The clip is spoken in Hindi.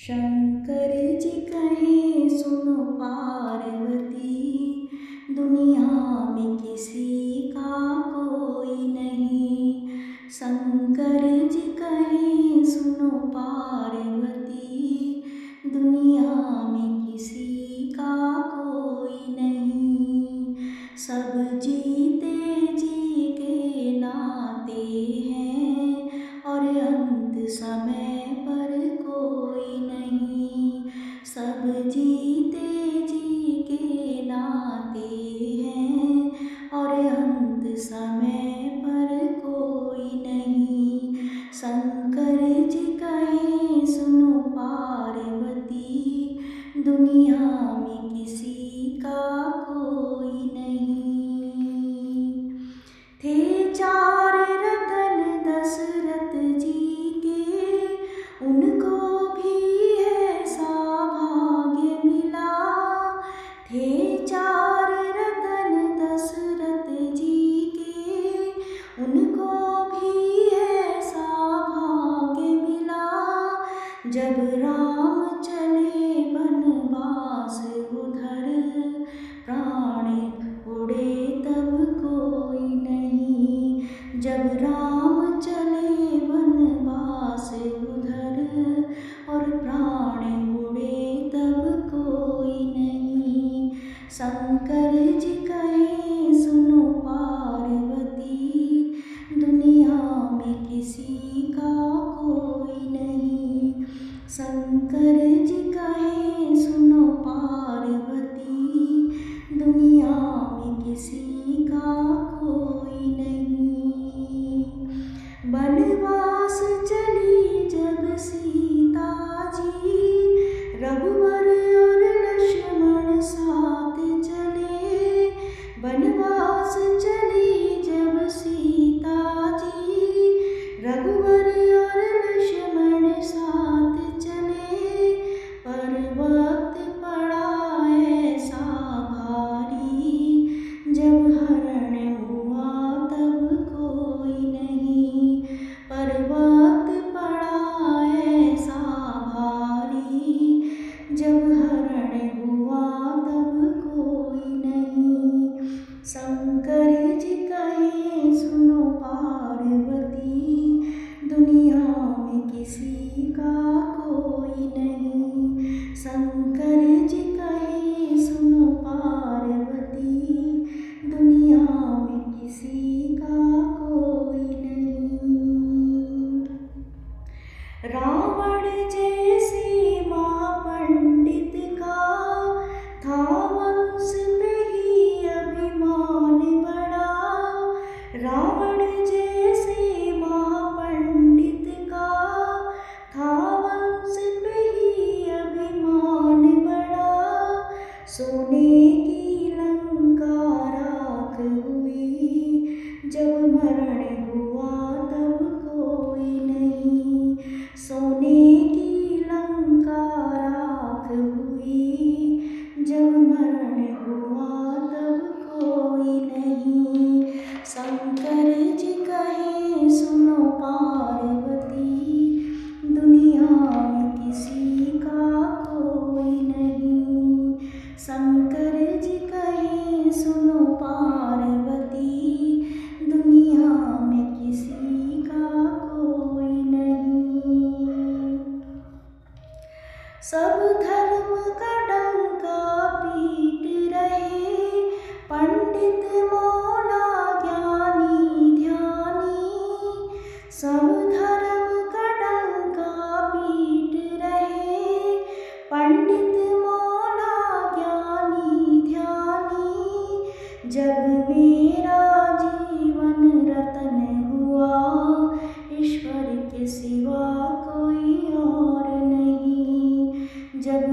शंकर जी कहें सुनो पार्वती, दुनिया में किसी का कोई नहीं। शंकर जी कहें सुनो पार्वती, दुनिया में किसी का कोई नहीं। सब जीते जी के नाते हैं और अंत समय पर कोई नहीं। सब जीते जी के नाते हैं और अंत समय पर कोई नहीं। शंकर जी कहें सुनो पार्वती, दुनिया में किसी का कोई नहीं। थे चार रतन दशरथ जी के, उनको भी ऐसा भाग्य मिला। थे चार रतन दशरथ जी के, उनको भी ऐसा भाग्य मिला। जब राम चले वनवास उधर, प्राण उड़े तब कोई नहीं। जब राम चले वनवास उधर और प्राण उड़े तब कोई नहीं। शंकर जी कहें सुनो पार्वती, दुनिया में किसी का कोई नहीं। शंकर जी कहें सुनो पार्वती, दुनिया में किसी का कोई नहीं। वनवास चली जब सीता जी, रघुवर और लक्ष्मण साथ चले। वनवास चली जब सीता जी, रघुवर और लक्ष्मण साथ चले। पर वक्त पड़ा ऐसा भारी, जब हरण हुआ तब कोई नहीं। पर वक्त पड़ा ऐसा भारी, जब हरण हुआ तब कोई नहीं। शंकर जी कहें सुनो पार्वती, दुनिया में किसी का कोई नहीं। शंकर जी कहें सुनो पार्वती, दुनिया में किसी का कोई नहीं। रावण जैसे महापंडित का था वंश पे ही अभिमान बड़ा। रावण जैसे महापंडित का था वंश पे ही अभिमान बड़ा। सोने की लंका राख हुई, जब मरण हुआ तब कोई नहीं। सोने की लंका राख हुई, जब मरण हुआ तब कोई नहीं। शंकर जी कहें सुनो पार्वती, दुनिया में किसी का कोई नहीं। शंकर जी कहें सुनो पार्वती, दुनिया में किसी का कोई नहीं। सब धर्म का डंका पीट रहे, पंडित मौला ज्ञानी ध्यानी। सब धर्म का डंका पीट रहे, पंडित मौला ज्ञानी ध्यानी। जब मेरा जीवन रतन हुआ, ईश्वर के सिवा कोई और नहीं। जब